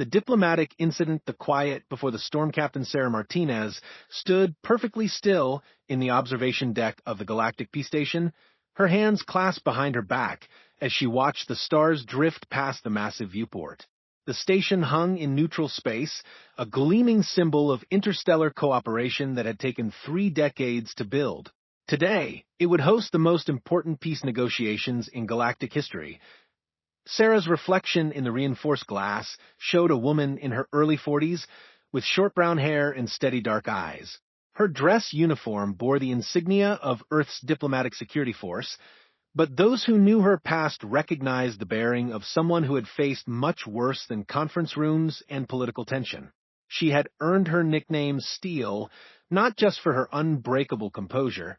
The diplomatic incident, the quiet before the storm captain Sarah Martinez stood perfectly still in the observation deck of the Galactic Peace Station, her hands clasped behind her back as she watched the stars drift past the massive viewport. The station hung in neutral space, a gleaming symbol of interstellar cooperation that had taken 3 decades to build. Today, it would host the most important peace negotiations in galactic history. Sarah's reflection in the reinforced glass showed a woman in her early 40s with short brown hair and steady dark eyes. Her dress uniform bore the insignia of Earth's diplomatic security force, but those who knew her past recognized the bearing of someone who had faced much worse than conference rooms and political tension. She had earned her nickname Steel, not just for her unbreakable composure,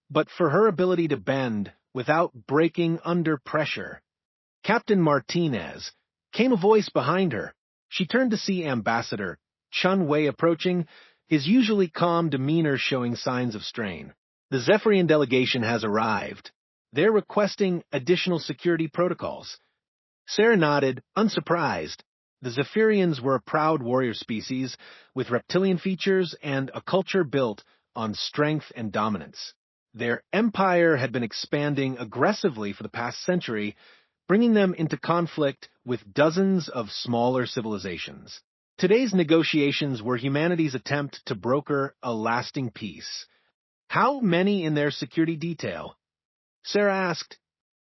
but for her ability to bend without breaking under pressure. Captain Martinez, came a voice behind her. She turned to see Ambassador Chun Wei approaching, his usually calm demeanor showing signs of strain. The Zephyrian delegation has arrived. They're requesting additional security protocols. Sarah nodded, unsurprised. The Zephyrians were a proud warrior species with reptilian features and a culture built on strength and dominance. Their empire had been expanding aggressively for the past century, bringing them into conflict with dozens of smaller civilizations. Today's negotiations were humanity's attempt to broker a lasting peace. How many in their security detail? Sarah asked.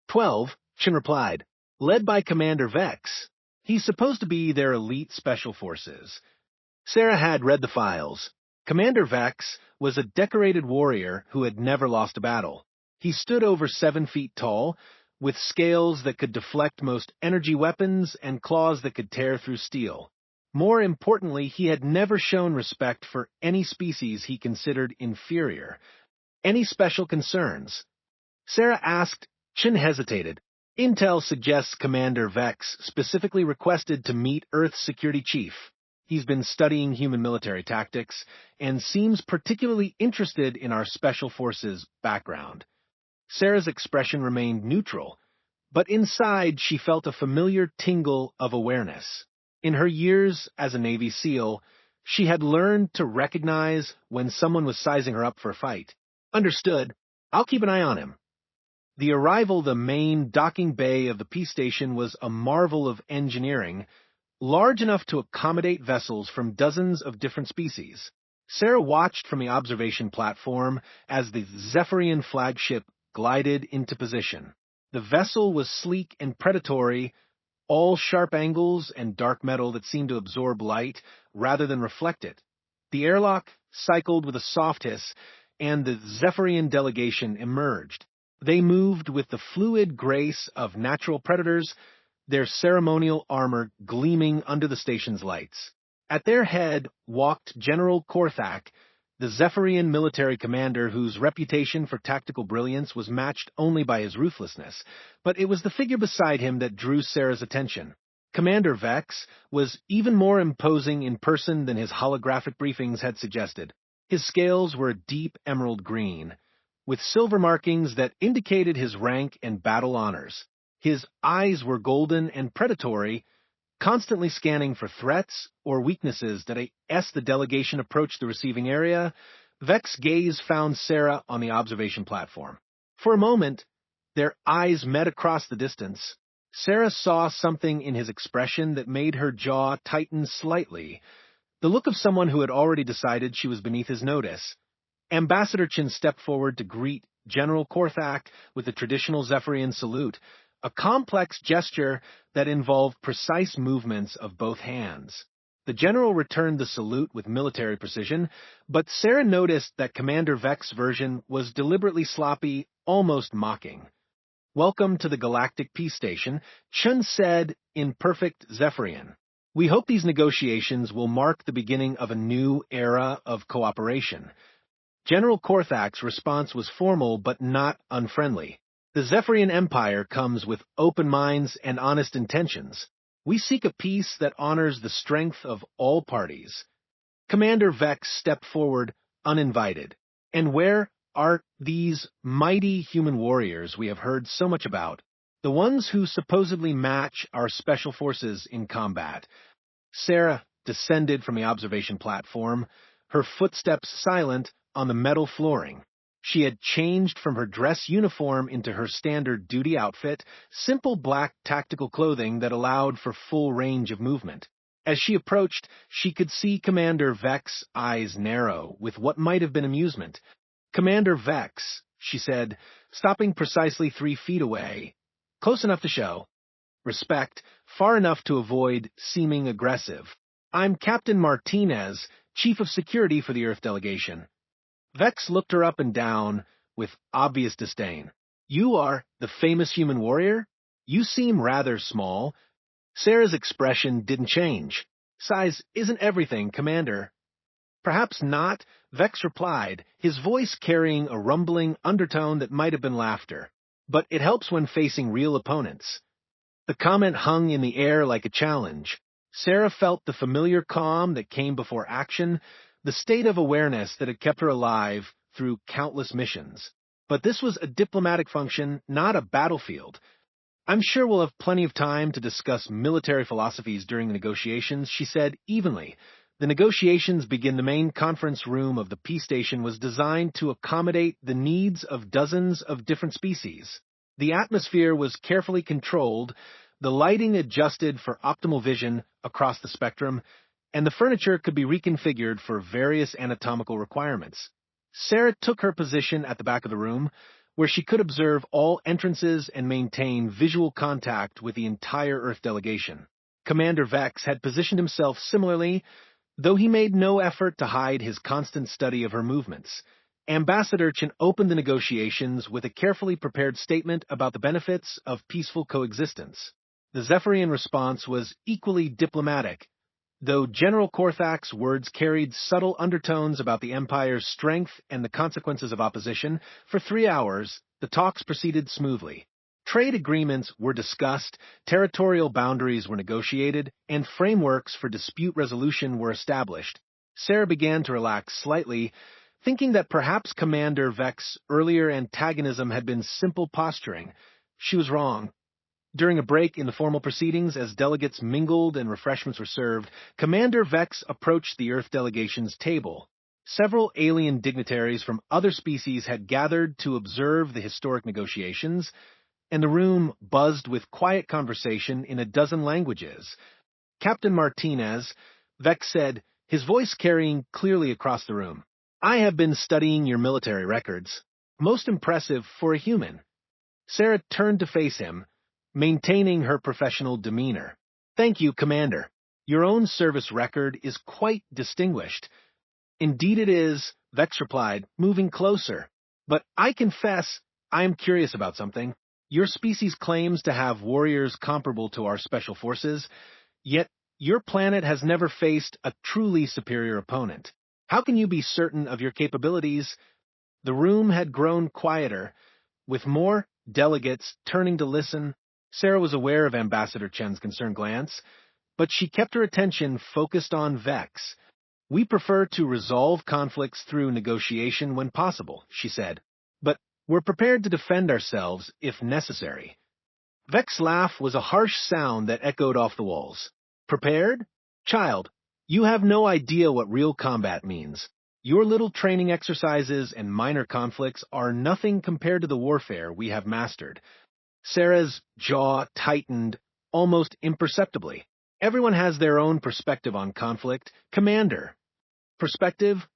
12, Chin replied, led by Commander Vex. He's supposed to be their elite special forces. Sarah had read the files. Commander Vex was a decorated warrior who had never lost a battle. He stood over 7 feet tall, with scales that could deflect most energy weapons and claws that could tear through steel. More importantly, he had never shown respect for any species he considered inferior. Any special concerns? Sarah asked. Chin hesitated. Intel suggests Commander Vex specifically requested to meet Earth's security chief. He's been studying human military tactics and seems particularly interested in our special forces background. Sarah's expression remained neutral, but inside she felt a familiar tingle of awareness. In her years as a Navy SEAL, she had learned to recognize when someone was sizing her up for a fight. Understood. I'll keep an eye on him. The arrival, the main docking bay of the peace station, was a marvel of engineering, large enough to accommodate vessels from dozens of different species. Sarah watched from the observation platform as the Zephyrian flagship glided into position. The vessel was sleek and predatory, all sharp angles and dark metal that seemed to absorb light rather than reflect it. The airlock cycled with a soft hiss, and the Zephyrian delegation emerged. They moved with the fluid grace of natural predators, their ceremonial armor gleaming under the station's lights. At their head walked General Korthak, the Zephyrian military commander whose reputation for tactical brilliance was matched only by his ruthlessness, but it was the figure beside him that drew Sarah's attention. Commander Vex was even more imposing in person than his holographic briefings had suggested. His scales were a deep emerald green, with silver markings that indicated his rank and battle honors. His eyes were golden and predatory, constantly scanning for threats or weaknesses that as the delegation approached the receiving area, Vex's gaze found Sarah on the observation platform. For a moment, their eyes met across the distance. Sarah saw something in his expression that made her jaw tighten slightly, the look of someone who had already decided she was beneath his notice. Ambassador Chin stepped forward to greet General Korthak with the traditional Zephyrian salute, a complex gesture that involved precise movements of both hands. The general returned the salute with military precision, but Sarah noticed that Commander Vex's version was deliberately sloppy, almost mocking. "Welcome to the Galactic Peace Station," Chun said in perfect Zephyrian. "We hope these negotiations will mark the beginning of a new era of cooperation." General Korthak's response was formal but not unfriendly. "The Zephyrian Empire comes with open minds and honest intentions. We seek a peace that honors the strength of all parties." Commander Vex stepped forward uninvited. "And where are these mighty human warriors we have heard so much about? The ones who supposedly match our special forces in combat?" Sarah descended from the observation platform, her footsteps silent on the metal flooring. She had changed from her dress uniform into her standard duty outfit, simple black tactical clothing that allowed for full range of movement. As she approached, she could see Commander Vex's eyes narrow with what might have been amusement. "Commander Vex," she said, stopping precisely 3 feet away. Close enough to show respect, far enough to avoid seeming aggressive. "I'm Captain Martinez, Chief of Security for the Earth delegation." Vex looked her up and down with obvious disdain. "You are the famous human warrior? You seem rather small." Sarah's expression didn't change. "Size isn't everything, Commander." "Perhaps not," Vex replied, his voice carrying a rumbling undertone that might have been laughter. "But it helps when facing real opponents." The comment hung in the air like a challenge. Sarah felt the familiar calm that came before action, the state of awareness that had kept her alive through countless missions. But this was a diplomatic function, not a battlefield. "I'm sure we'll have plenty of time to discuss military philosophies during the negotiations," she said evenly. The negotiations begin. The main conference room of the Peace Station was designed to accommodate the needs of dozens of different species. The atmosphere was carefully controlled, the lighting adjusted for optimal vision across the spectrum, and the furniture could be reconfigured for various anatomical requirements. Sarah took her position at the back of the room, where she could observe all entrances and maintain visual contact with the entire Earth delegation. Commander Vex had positioned himself similarly, though he made no effort to hide his constant study of her movements. Ambassador Chen opened the negotiations with a carefully prepared statement about the benefits of peaceful coexistence. The Zephyrian response was equally diplomatic, though General Korthak's words carried subtle undertones about the Empire's strength and the consequences of opposition. For 3 hours, the talks proceeded smoothly. Trade agreements were discussed, territorial boundaries were negotiated, and frameworks for dispute resolution were established. Sarah began to relax slightly, thinking that perhaps Commander Vex's earlier antagonism had been simple posturing. She was wrong. During a break in the formal proceedings, as delegates mingled and refreshments were served, Commander Vex approached the Earth delegation's table. Several alien dignitaries from other species had gathered to observe the historic negotiations, and the room buzzed with quiet conversation in a dozen languages. "Captain Martinez," Vex said, his voice carrying clearly across the room, "I have been studying your military records. Most impressive for a human." Sarah turned to face him, maintaining her professional demeanor. "Thank you, Commander. Your own service record is quite distinguished." "Indeed it is," Vex replied, moving closer. "But I confess, I am curious about something. Your species claims to have warriors comparable to our special forces, yet your planet has never faced a truly superior opponent. How can you be certain of your capabilities?" The room had grown quieter, with more delegates turning to listen. Sarah was aware of Ambassador Chen's concerned glance, but she kept her attention focused on Vex. "We prefer to resolve conflicts through negotiation when possible," she said, "but we're prepared to defend ourselves if necessary." Vex's laugh was a harsh sound that echoed off the walls. "Prepared? Child, you have no idea what real combat means. Your little training exercises and minor conflicts are nothing compared to the warfare we have mastered." Sarah's jaw tightened almost imperceptibly. "Everyone has their own perspective on conflict, Commander." "Perspective?"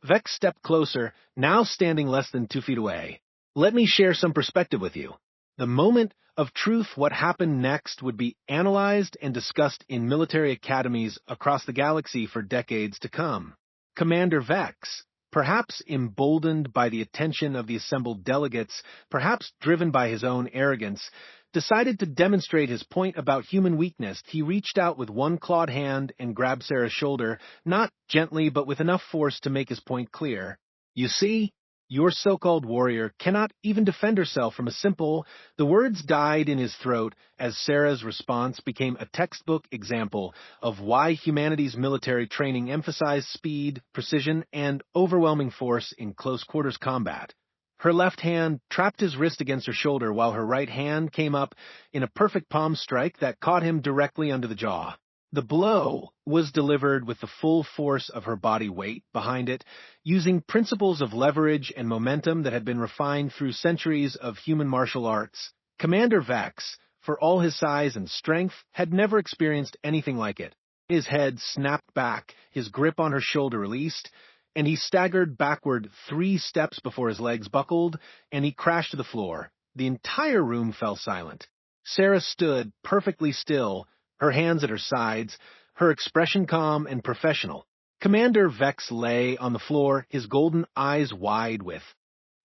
Vex stepped closer, now standing less than 2 feet away. "Let me share some perspective with you. The moment of truth, what happened next, would be analyzed and discussed in military academies across the galaxy for decades to come." Commander Vex, perhaps emboldened by the attention of the assembled delegates, perhaps driven by his own arrogance, decided to demonstrate his point about human weakness. He reached out with one clawed hand and grabbed Sarah's shoulder, not gently but with enough force to make his point clear. "You see, your so-called warrior cannot even defend herself from a simple—" The words died in his throat as Sarah's response became a textbook example of why humanity's military training emphasized speed, precision, and overwhelming force in close-quarters combat. Her left hand trapped his wrist against her shoulder while her right hand came up in a perfect palm strike that caught him directly under the jaw. The blow was delivered with the full force of her body weight behind it, using principles of leverage and momentum that had been refined through centuries of human martial arts. Commander Vex, for all his size and strength, had never experienced anything like it. His head snapped back, his grip on her shoulder released, and he staggered backward 3 steps before his legs buckled, and he crashed to the floor. The entire room fell silent. Sarah stood perfectly still, her hands at her sides, her expression calm and professional. Commander Vex lay on the floor, his golden eyes wide with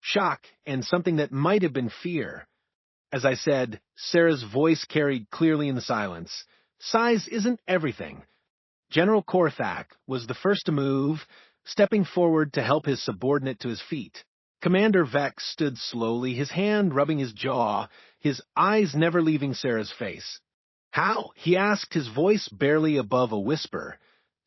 shock and something that might have been fear. As I said, Sarah's voice carried clearly in the silence. Size isn't everything. General Korthak was the first to move, stepping forward to help his subordinate to his feet. Commander Vex stood slowly, his hand rubbing his jaw, his eyes never leaving Sarah's face. "How?" he asked, his voice barely above a whisper.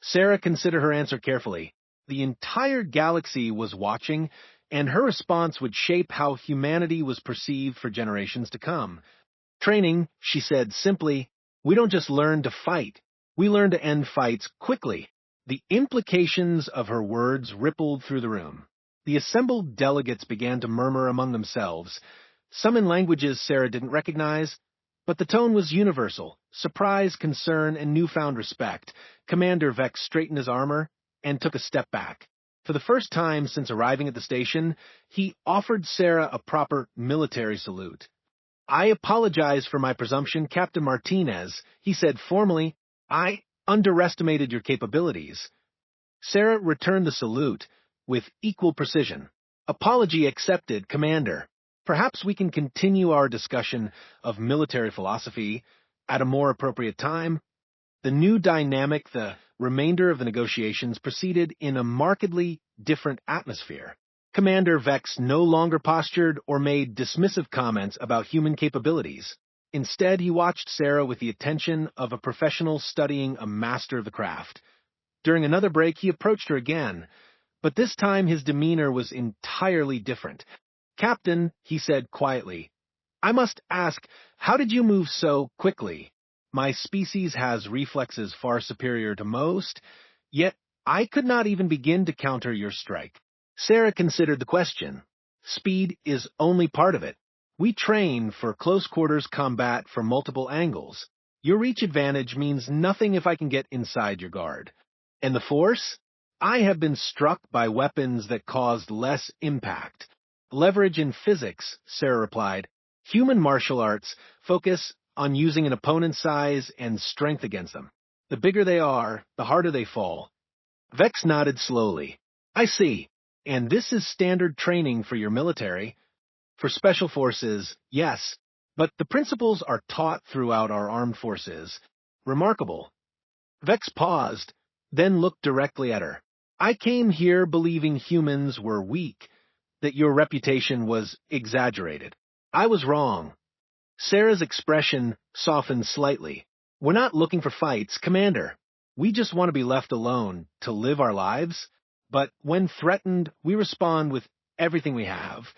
Sarah considered her answer carefully. The entire galaxy was watching, and her response would shape how humanity was perceived for generations to come. "Training," she said simply. "We don't just learn to fight. We learn to end fights quickly." The implications of her words rippled through the room. The assembled delegates began to murmur among themselves, some in languages Sarah didn't recognize, but the tone was universal: surprise, concern, and newfound respect. Commander Vex straightened his armor and took a step back. For the first time since arriving at the station, he offered Sarah a proper military salute. "I apologize for my presumption, Captain Martinez," he said formally. "I underestimated your capabilities." Sarah returned the salute with equal precision. "Apology accepted, Commander. Perhaps we can continue our discussion of military philosophy at a more appropriate time." The new dynamic, the remainder of the negotiations, proceeded in a markedly different atmosphere. Commander Vex no longer postured or made dismissive comments about human capabilities. Instead, he watched Sarah with the attention of a professional studying a master of the craft. During another break, he approached her again, but this time his demeanor was entirely different. "Captain," he said quietly, "I must ask, how did you move so quickly? My species has reflexes far superior to most, yet I could not even begin to counter your strike." Sarah considered the question. "Speed is only part of it. We train for close-quarters combat from multiple angles. Your reach advantage means nothing if I can get inside your guard. And the Force? I have been struck by weapons that caused less impact. Leverage in physics," Sarah replied. "Human martial arts focus on using an opponent's size and strength against them. The bigger they are, the harder they fall." Vex nodded slowly. "I see. And this is standard training for your military." "For special forces, yes. But the principles are taught throughout our armed forces." "Remarkable." Vex paused, then looked directly at her. "I came here believing humans were weak, that your reputation was exaggerated. I was wrong." Sarah's expression softened slightly. "We're not looking for fights, Commander. We just want to be left alone to live our lives. But when threatened, we respond with everything we have."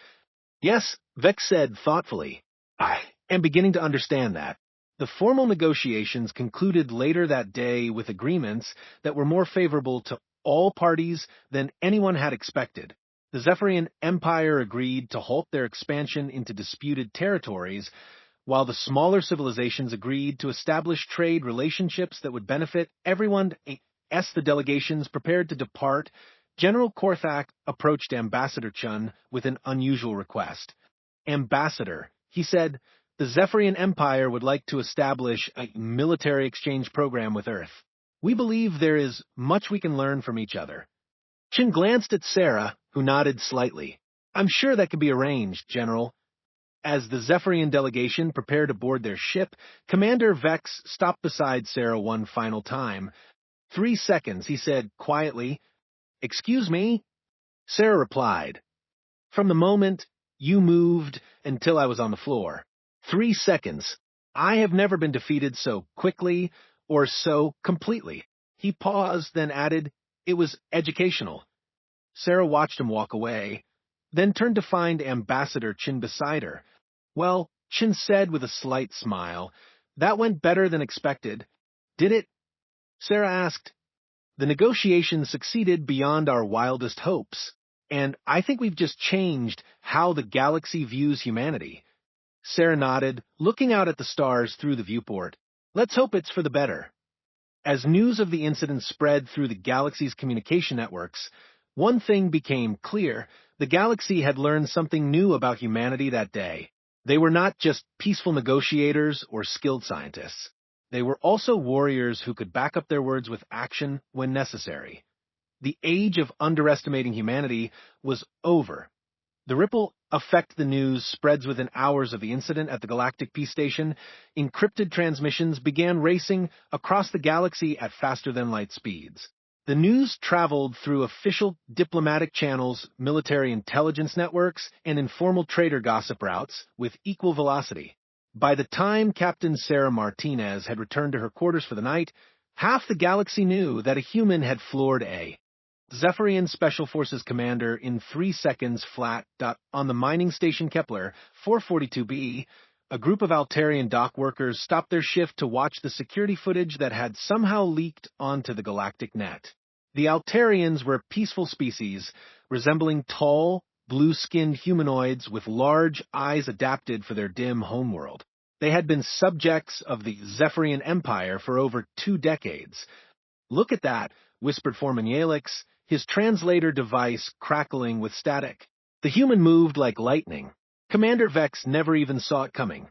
"Yes," Vex said thoughtfully. "I am beginning to understand that." The formal negotiations concluded later that day with agreements that were more favorable to all parties than anyone had expected. The Zephyrian Empire agreed to halt their expansion into disputed territories, while the smaller civilizations agreed to establish trade relationships that would benefit everyone. As the delegations prepared to depart, General Korthak approached Ambassador Chun with an unusual request. "Ambassador," he said, "the Zephyrian Empire would like to establish a military exchange program with Earth. We believe there is much we can learn from each other." Chun glanced at Sarah, who nodded slightly. "I'm sure that can be arranged, General." As the Zephyrian delegation prepared to board their ship, Commander Vex stopped beside Sarah one final time. 3 seconds, he said quietly. "Excuse me?" Sarah replied, "From the moment you moved until I was on the floor. 3 seconds. I have never been defeated so quickly or so completely." He paused, then added, "It was educational." Sarah watched him walk away, then turned to find Ambassador Chin beside her. "Well," Chin said with a slight smile, "that went better than expected." "Did it?" Sarah asked. The negotiations succeeded beyond our wildest hopes, and I think we've just changed how the galaxy views humanity. Sarah nodded, looking out at the stars through the viewport. Let's hope it's for the better. As news of the incident spread through the galaxy's communication networks, one thing became clear: the galaxy had learned something new about humanity that day. They were not just peaceful negotiators or skilled scientists. They were also warriors who could back up their words with action when necessary. The age of underestimating humanity was over. The ripple effect the news spreads within hours of the incident at the Galactic Peace Station. Encrypted transmissions began racing across the galaxy at faster-than-light speeds. The news traveled through official diplomatic channels, military intelligence networks, and informal trader gossip routes with equal velocity. By the time Captain Sarah Martinez had returned to her quarters for the night, half the galaxy knew that a human had floored a Zephyrian Special Forces commander in 3 seconds flat. On the mining station Kepler 442b, a group of Altarian dock workers stopped their shift to watch the security footage that had somehow leaked onto the galactic net. The Altarians were a peaceful species, resembling tall, blue-skinned humanoids with large eyes adapted for their dim homeworld. They had been subjects of the Zephyrian Empire for over 2 decades. "Look at that," whispered Foreman Yalix, his translator device crackling with static. The human moved like lightning. Commander Vex never even saw it coming.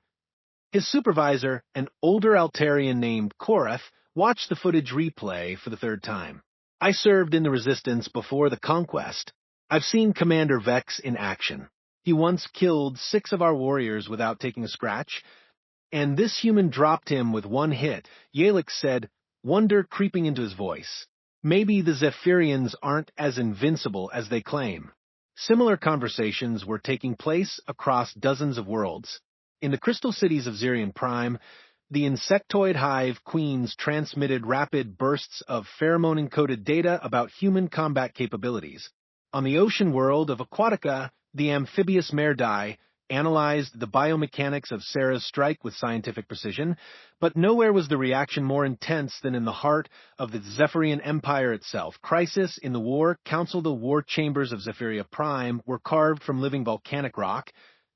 His supervisor, an older Altarian named Korath, watched the footage replay for the 3rd time. "I served in the Resistance before the Conquest. I've seen Commander Vex in action. He once killed 6 of our warriors without taking a scratch, and this human dropped him with 1 hit," Yalix said, wonder creeping into his voice. Maybe the Zephyrians aren't as invincible as they claim. Similar conversations were taking place across dozens of worlds. In the crystal cities of Zirion Prime, the insectoid hive queens transmitted rapid bursts of pheromone-encoded data about human combat capabilities. On the ocean world of Aquatica, the amphibious Merdai analyzed the biomechanics of Sarah's strike with scientific precision, but nowhere was the reaction more intense than in the heart of the Zephyrian Empire itself. Crisis in the War Council. The war chambers of Zephyria Prime were carved from living volcanic rock,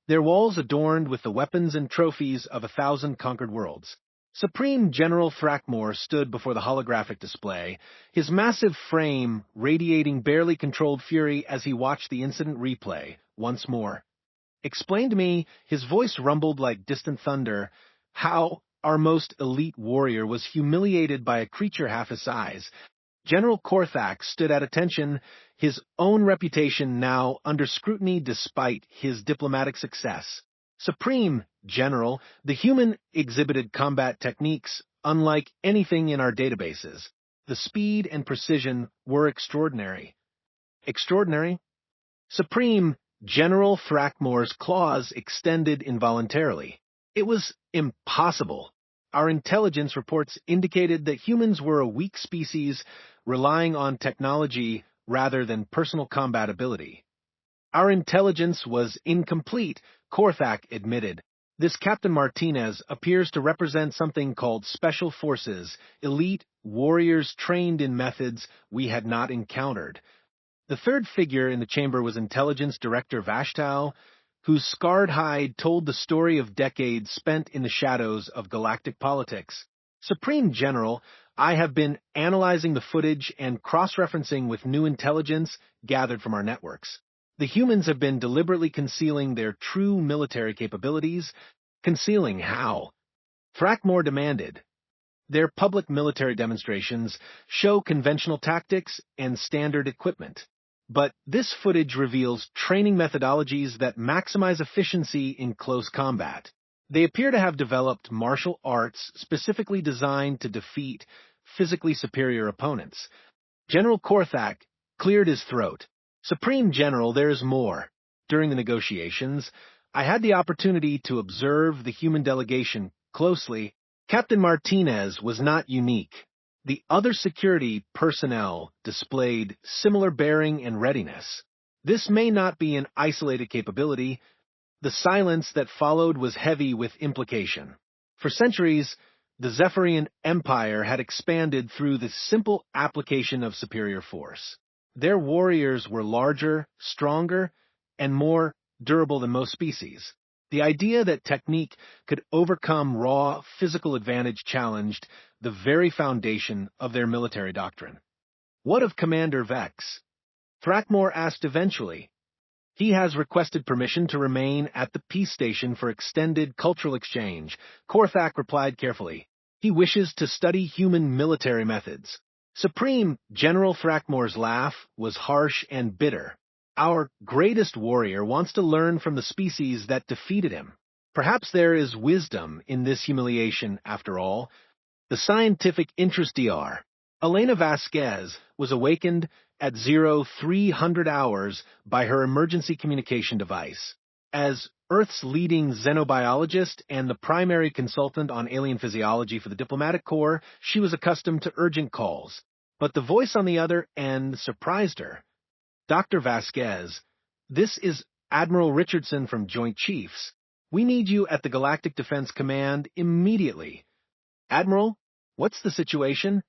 their walls adorned with the weapons and trophies of 1,000 conquered worlds. Supreme General Thrakmor stood before the holographic display, his massive frame radiating barely controlled fury as he watched the incident replay once more. "Explain to me," his voice rumbled like distant thunder, "how our most elite warrior was humiliated by a creature half his size." General Korthak stood at attention, his own reputation now under scrutiny despite his diplomatic success. "Supreme General, the human exhibited combat techniques unlike anything in our databases. The speed and precision were extraordinary." "Extraordinary?" Supreme General Thrakmor's claws extended involuntarily. "It was impossible. Our intelligence reports indicated that humans were a weak species relying on technology rather than personal combat ability." "Our intelligence was incomplete," Korthak admitted. "This Captain Martinez appears to represent something called Special Forces, elite warriors trained in methods we had not encountered." The 3rd figure in the chamber was Intelligence Director Vashtal, whose scarred hide told the story of decades spent in the shadows of galactic politics. "Supreme General, I have been analyzing the footage and cross-referencing with new intelligence gathered from our networks. The humans have been deliberately concealing their true military capabilities." "Concealing how?" Thrakmor demanded. "Their public military demonstrations show conventional tactics and standard equipment. But this footage reveals training methodologies that maximize efficiency in close combat. They appear to have developed martial arts specifically designed to defeat physically superior opponents." General Korthak cleared his throat. "Supreme General, there is more. During the negotiations, I had the opportunity to observe the human delegation closely. Captain Martinez was not unique. The other security personnel displayed similar bearing and readiness. This may not be an isolated capability. The silence that followed was heavy with implication. For centuries, The Zephyrian Empire had expanded through the simple application of superior force. Their warriors were larger, stronger, and more durable than most species. The idea that technique could overcome raw physical advantage challenged the very foundation of their military doctrine. What of Commander Vex? Thrakmor asked eventually. He has requested permission to remain at the peace station for extended cultural exchange. Korthak replied carefully. He wishes to study human military methods. Supreme General Thrakmor's laugh was harsh and bitter. Our greatest warrior wants to learn from the species that defeated him. Perhaps there is wisdom in this humiliation after all. The scientific interest DR. Elena Vasquez was awakened at 0300 hours by her emergency communication device. As Earth's leading xenobiologist and the primary consultant on alien physiology for the diplomatic corps, she was accustomed to urgent calls. But the voice on the other end surprised her. Dr. Vasquez, this is Admiral Richardson from Joint Chiefs. We need you at the Galactic Defense Command immediately. Admiral, what's the situation?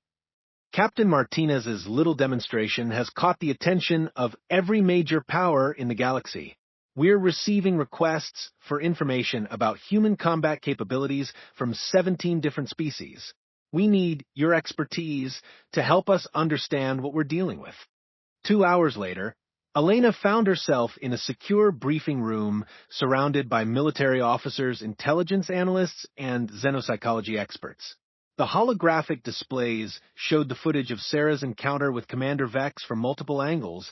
Captain Martinez's little demonstration has caught the attention of every major power in the galaxy. We're receiving requests for information about human combat capabilities from 17 different species. We need your expertise to help us understand what we're dealing with. 2 hours later, Elena found herself in a secure briefing room surrounded by military officers, intelligence analysts, and xenopsychology experts. The holographic displays showed the footage of Sarah's encounter with Commander Vex from multiple angles,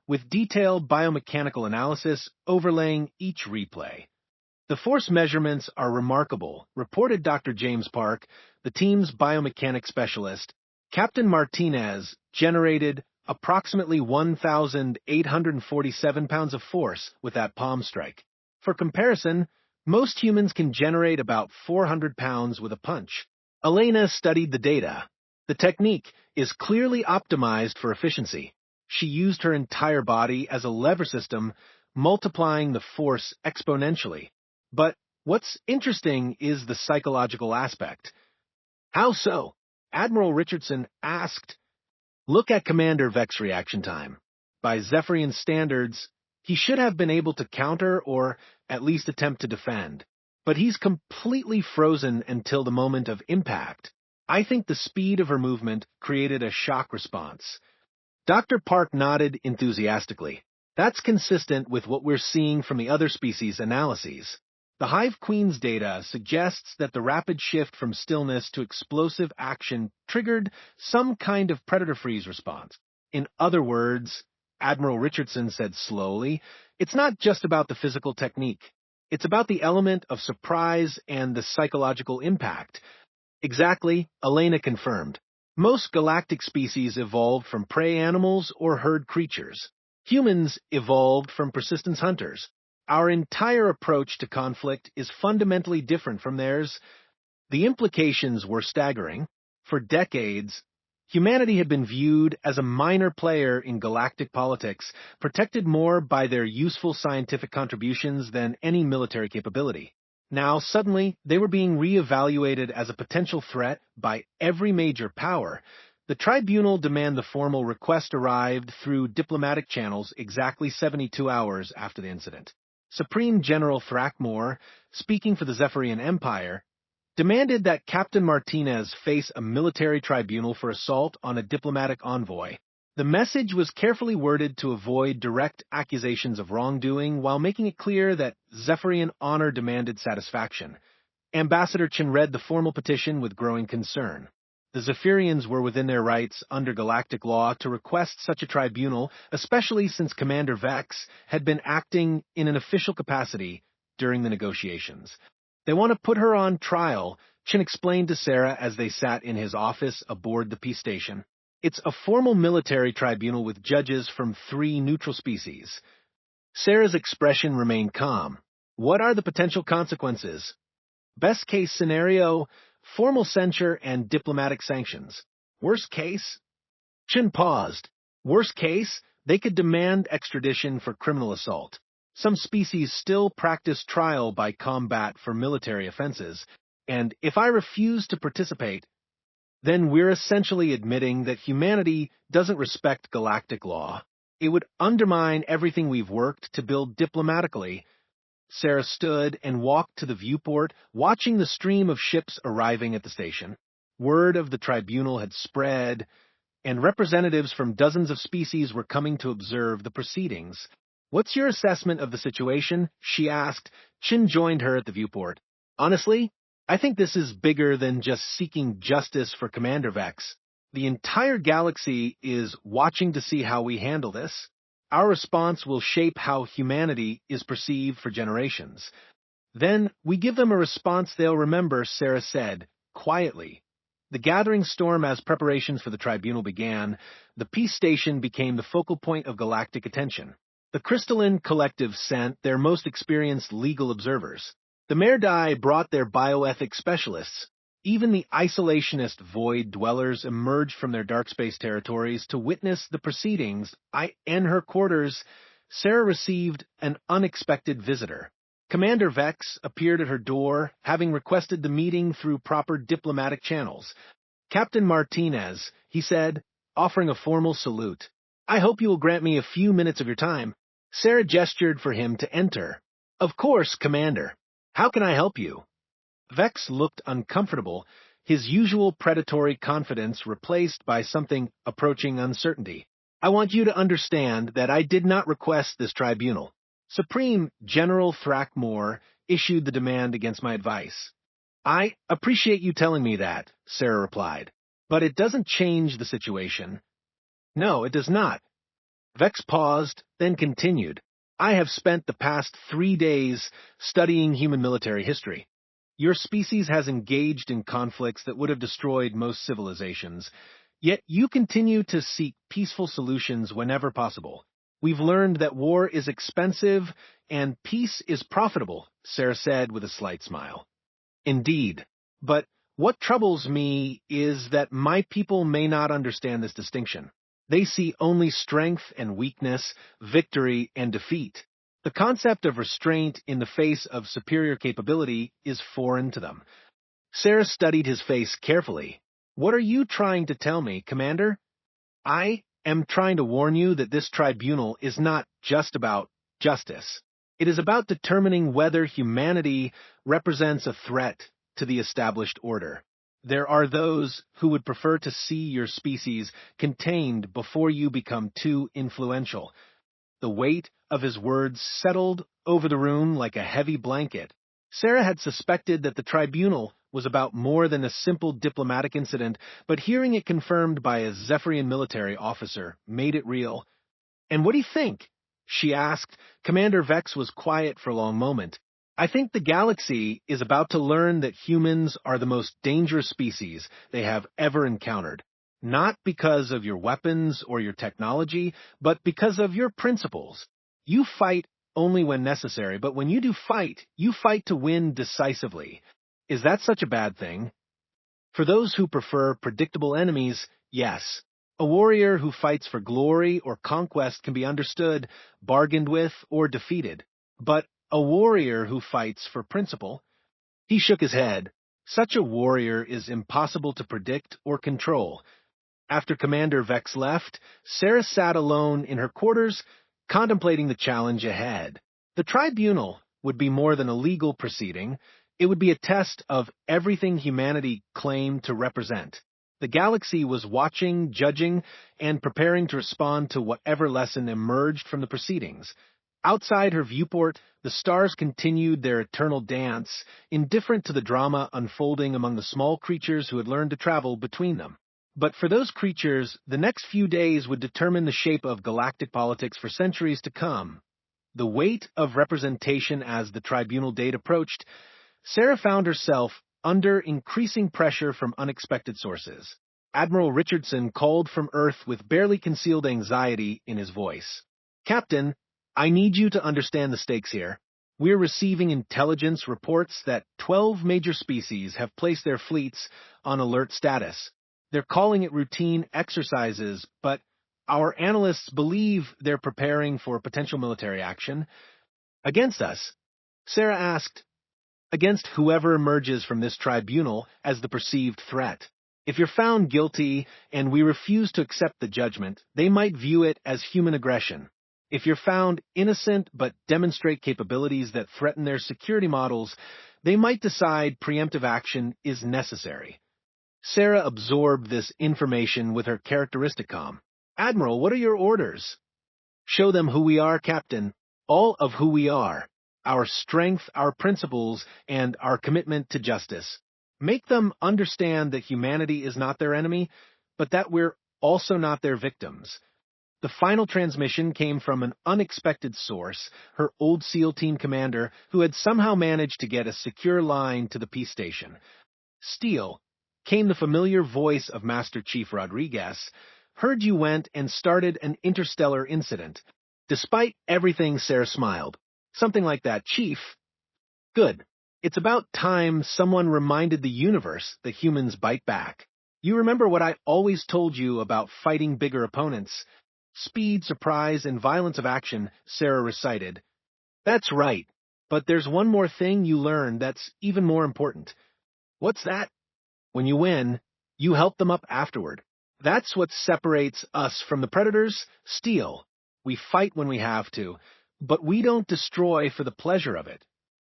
with detailed biomechanical analysis overlaying each replay. The force measurements are remarkable, reported Dr. James Park, the team's biomechanics specialist. Captain Martinez generated approximately 1,847 pounds of force with that palm strike. For comparison, most humans can generate about 400 pounds with a punch. Elena studied the data. The technique is clearly optimized for efficiency. She used her entire body as a lever system, multiplying the force exponentially. But what's interesting is the psychological aspect. How so? Admiral Richardson asked. Look at Commander Vex's reaction time. By Zephyrian standards, he should have been able to counter or at least attempt to defend. But he's completely frozen until the moment of impact. I think the speed of her movement created a shock response. Dr. Park nodded enthusiastically. That's consistent with what we're seeing from the other species' analyses. The Hive Queen's data suggests that the rapid shift from stillness to explosive action triggered some kind of predator freeze response. In other words, Admiral Richardson said slowly, it's not just about the physical technique. It's about the element of surprise and the psychological impact. Exactly, Elena confirmed. Most galactic species evolved from prey animals or herd creatures. Humans evolved from persistence hunters. Our entire approach to conflict is fundamentally different from theirs. The implications were staggering. For decades, humanity had been viewed as a minor player in galactic politics, protected more by their useful scientific contributions than any military capability. Now, suddenly, they were being re-evaluated as a potential threat by every major power. The tribunal demand the formal request arrived through diplomatic channels exactly 72 hours after the incident. Supreme General Thrakmor, speaking for the Zephyrian Empire, demanded that Captain Martinez face a military tribunal for assault on a diplomatic envoy. The message was carefully worded to avoid direct accusations of wrongdoing while making it clear that Zephyrian honor demanded satisfaction. Ambassador Chen read the formal petition with growing concern. The Zephyrians were within their rights under galactic law to request such a tribunal, especially since Commander Vex had been acting in an official capacity during the negotiations. They want to put her on trial, Chen explained to Sarah as they sat in his office aboard the peace station. It's a formal military tribunal with judges from 3 neutral species. Sarah's expression remained calm. What are the potential consequences? Best case scenario, formal censure and diplomatic sanctions. Worst case? Chen paused. Worst case, they could demand extradition for criminal assault. Some species still practice trial by combat for military offenses. And if I refuse to participate, then we're essentially admitting that humanity doesn't respect galactic law. It would undermine everything we've worked to build diplomatically. Sarah stood and walked to the viewport, watching the stream of ships arriving at the station. Word of the tribunal had spread, and representatives from dozens of species were coming to observe the proceedings. "What's your assessment of the situation?" she asked. Chin joined her at the viewport. "Honestly, I think this is bigger than just seeking justice for Commander Vex. The entire galaxy is watching to see how we handle this. Our response will shape how humanity is perceived for generations. Then we give them a response they'll remember," Sarah said, quietly. The gathering storm as preparations for the tribunal began. The peace station became the focal point of galactic attention. The Crystalline Collective sent their most experienced legal observers. The Merdai brought their bioethics specialists. Even the isolationist void dwellers emerged from their dark space territories to witness the proceedings. In her quarters, Sarah received an unexpected visitor. Commander Vex appeared at her door, having requested the meeting through proper diplomatic channels. "Captain Martinez," he said, offering a formal salute. "I hope you will grant me a few minutes of your time." Sarah gestured for him to enter. "Of course, Commander. How can I help you?" Vex looked uncomfortable, his usual predatory confidence replaced by something approaching uncertainty. "I want you to understand that I did not request this tribunal. Supreme General Thrackmore issued the demand against my advice." "I appreciate you telling me that," Sarah replied, "but it doesn't change the situation." "No, it does not." Vex paused, then continued. "I have spent the past 3 days studying human military history. Your species has engaged in conflicts that would have destroyed most civilizations, yet you continue to seek peaceful solutions whenever possible. We've learned that war is expensive and peace is profitable," Sarah said with a slight smile. "Indeed, but what troubles me is that my people may not understand this distinction. They see only strength and weakness, victory and defeat. The concept of restraint in the face of superior capability is foreign to them." Sarah studied his face carefully. "What are you trying to tell me, Commander?" "I am trying to warn you that this tribunal is not just about justice. It is about determining whether humanity represents a threat to the established order. There are those who would prefer to see your species contained before you become too influential." The weight of his words settled over the room like a heavy blanket. Sarah had suspected that the tribunal was about more than a simple diplomatic incident, but hearing it confirmed by a Zephyrian military officer made it real. "And what do you think?" she asked. Commander Vex was quiet for a long moment. "I think the galaxy is about to learn that humans are the most dangerous species they have ever encountered. Not because of your weapons or your technology, but because of your principles. You fight only when necessary, but when you do fight, you fight to win decisively. Is that such a bad thing? For those who prefer predictable enemies, yes. A warrior who fights for glory or conquest can be understood, bargained with, or defeated. But a warrior who fights for principle..." He shook his head. "Such a warrior is impossible to predict or control." After Commander Vex left, Sarah sat alone in her quarters, contemplating the challenge ahead. The tribunal would be more than a legal proceeding. It would be a test of everything humanity claimed to represent. The galaxy was watching, judging, and preparing to respond to whatever lesson emerged from the proceedings. Outside her viewport, the stars continued their eternal dance, indifferent to the drama unfolding among the small creatures who had learned to travel between them. But for those creatures, the next few days would determine the shape of galactic politics for centuries to come. The weight of representation as the tribunal date approached, Sarah found herself under increasing pressure from unexpected sources. Admiral Richardson called from Earth with barely concealed anxiety in his voice. "Captain, I need you to understand the stakes here. We're receiving intelligence reports that 12 major species have placed their fleets on alert status. They're calling it routine exercises, but our analysts believe they're preparing for potential military action against us." Sarah asked, against whoever emerges from this tribunal as the perceived threat. If you're found guilty and we refuse to accept the judgment, they might view it as human aggression. If you're found innocent but demonstrate capabilities that threaten their security models, they might decide preemptive action is necessary. Sarah absorbed this information with her characteristic calm. Admiral, what are your orders? Show them who we are, Captain. All of who we are. Our strength, our principles, and our commitment to justice. Make them understand that humanity is not their enemy, but that we're also not their victims. The final transmission came from an unexpected source, her old SEAL team commander, who had somehow managed to get a secure line to the peace station. Steele, came the familiar voice of Master Chief Rodriguez, heard you went and started an interstellar incident. Despite everything, Sarah smiled. Something like that, Chief. Good. It's about time someone reminded the universe that humans bite back. You remember what I always told you about fighting bigger opponents? Speed, surprise, and violence of action, Sarah recited. That's right. But there's one more thing you learn that's even more important. What's that? When you win, you help them up afterward. That's what separates us from the predators. Steal. We fight when we have to, but we don't destroy for the pleasure of it.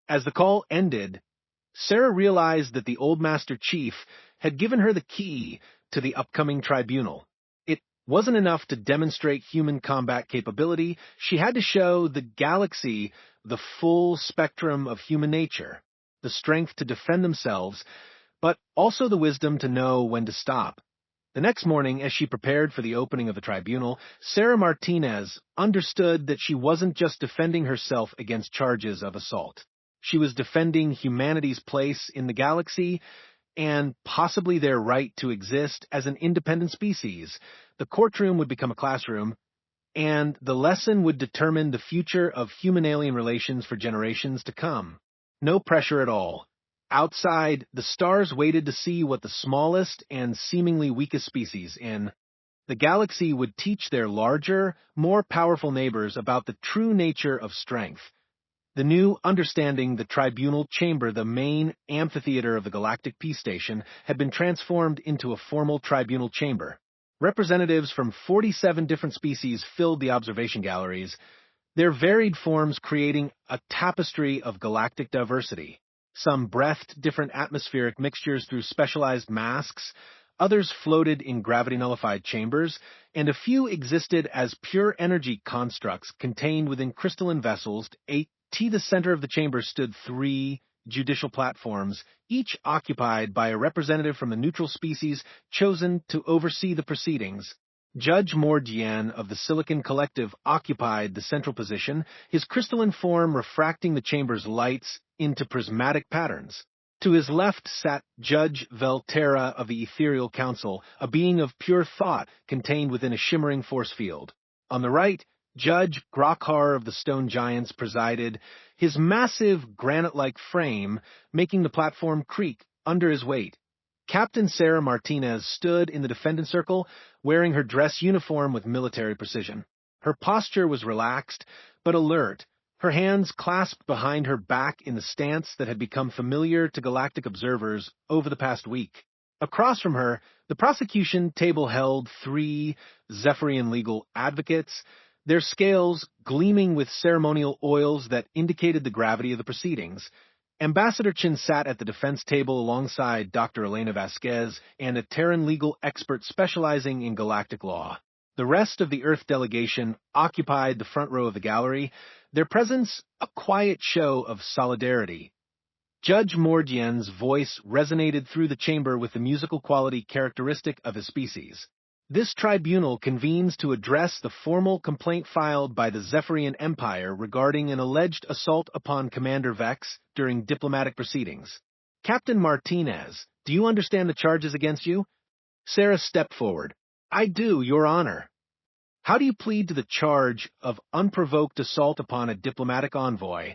As the call ended, Sarah realized that the old Master Chief had given her the key to the upcoming tribunal. It wasn't enough to demonstrate human combat capability. She had to show the galaxy the full spectrum of human nature, the strength to defend themselves, but also the wisdom to know when to stop. The next morning, as she prepared for the opening of the tribunal, Sarah Martinez understood that she wasn't just defending herself against charges of assault. She was defending humanity's place in the galaxy and possibly their right to exist as an independent species. The courtroom would become a classroom, and the lesson would determine the future of human-alien relations for generations to come. No pressure at all. Outside, the stars waited to see what the smallest and seemingly weakest species in the galaxy would teach their larger, more powerful neighbors about the true nature of strength. The new understanding, the tribunal chamber, the main amphitheater of the Galactic Peace Station, had been transformed into a formal tribunal chamber. Representatives from 47 different species filled the observation galleries, their varied forms creating a tapestry of galactic diversity. Some breathed different atmospheric mixtures through specialized masks, others floated in gravity-nullified chambers, and a few existed as pure energy constructs contained within crystalline vessels. The center of the chamber stood 3 judicial platforms, each occupied by a representative from the neutral species chosen to oversee the proceedings. Judge Mordian of the Silicon Collective occupied the central position, his crystalline form refracting the chamber's lights into prismatic patterns. To his left sat Judge Velterra of the Ethereal Council, a being of pure thought contained within a shimmering force field. On the right, Judge Grokhar of the Stone Giants presided, his massive granite-like frame making the platform creak under his weight. Captain Sarah Martinez stood in the defendant circle, wearing her dress uniform with military precision. Her posture was relaxed, but alert, her hands clasped behind her back in the stance that had become familiar to galactic observers over the past week. Across from her, the prosecution table held 3 Zephyrian legal advocates, their scales gleaming with ceremonial oils that indicated the gravity of the proceedings. Ambassador Chin sat at the defense table alongside Dr. Elena Vasquez and a Terran legal expert specializing in galactic law. The rest of the Earth delegation occupied the front row of the gallery, their presence a quiet show of solidarity. Judge Mordian's voice resonated through the chamber with the musical quality characteristic of his species. This tribunal convenes to address the formal complaint filed by the Zephyrian Empire regarding an alleged assault upon Commander Vex during diplomatic proceedings. Captain Martinez, do you understand the charges against you? Sarah stepped forward. I do, Your Honor. How do you plead to the charge of unprovoked assault upon a diplomatic envoy?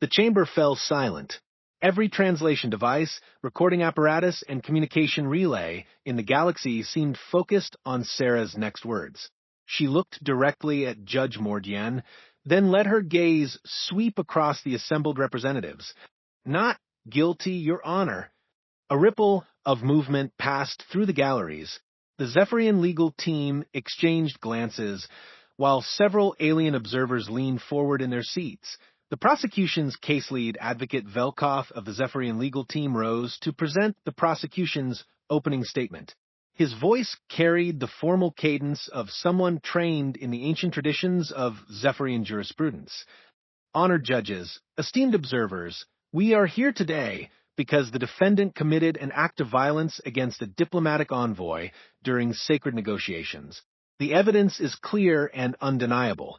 The chamber fell silent. Every translation device, recording apparatus, and communication relay in the galaxy seemed focused on Sarah's next words. She looked directly at Judge Mordian, then let her gaze sweep across the assembled representatives. Not guilty, Your Honor. A ripple of movement passed through the galleries. The Zephyrian legal team exchanged glances, while several alien observers leaned forward in their seats. The prosecution's case lead, Advocate Velkoff of the Zephyrian legal team, rose to present the prosecution's opening statement. His voice carried the formal cadence of someone trained in the ancient traditions of Zephyrian jurisprudence. Honored judges, esteemed observers, we are here today because the defendant committed an act of violence against a diplomatic envoy during sacred negotiations. The evidence is clear and undeniable.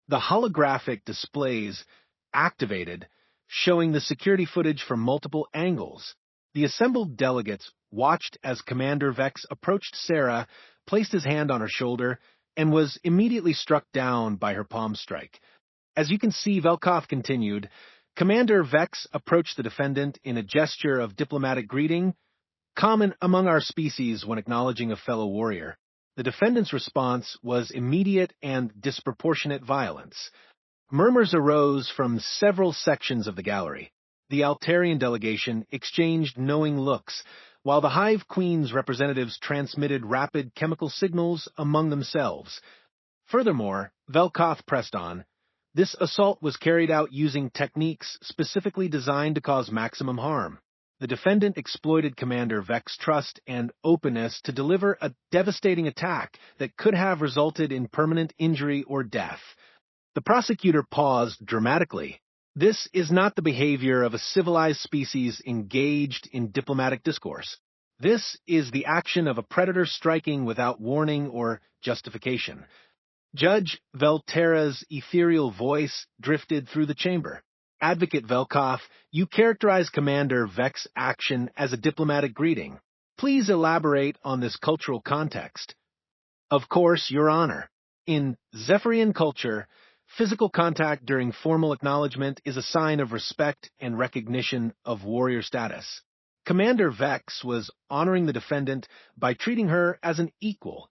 The holographic displays activated, showing the security footage from multiple angles. The assembled delegates watched as Commander Vex approached Sarah, placed his hand on her shoulder, and was immediately struck down by her palm strike. As you can see, Velkoff continued, Commander Vex approached the defendant in a gesture of diplomatic greeting, common among our species when acknowledging a fellow warrior. The defendant's response was immediate and disproportionate violence. Murmurs arose from several sections of the gallery. The Altarian delegation exchanged knowing looks, while the Hive Queen's representatives transmitted rapid chemical signals among themselves. Furthermore, Velkoff pressed on, this assault was carried out using techniques specifically designed to cause maximum harm. The defendant exploited Commander Vex's trust and openness to deliver a devastating attack that could have resulted in permanent injury or death. The prosecutor paused dramatically. This is not the behavior of a civilized species engaged in diplomatic discourse. This is the action of a predator striking without warning or justification. Judge Velterra's ethereal voice drifted through the chamber. Advocate Velkoff, you characterize Commander Vex's action as a diplomatic greeting. Please elaborate on this cultural context. Of course, Your Honor. In Zephyrian culture, physical contact during formal acknowledgement is a sign of respect and recognition of warrior status. Commander Vex was honoring the defendant by treating her as an equal.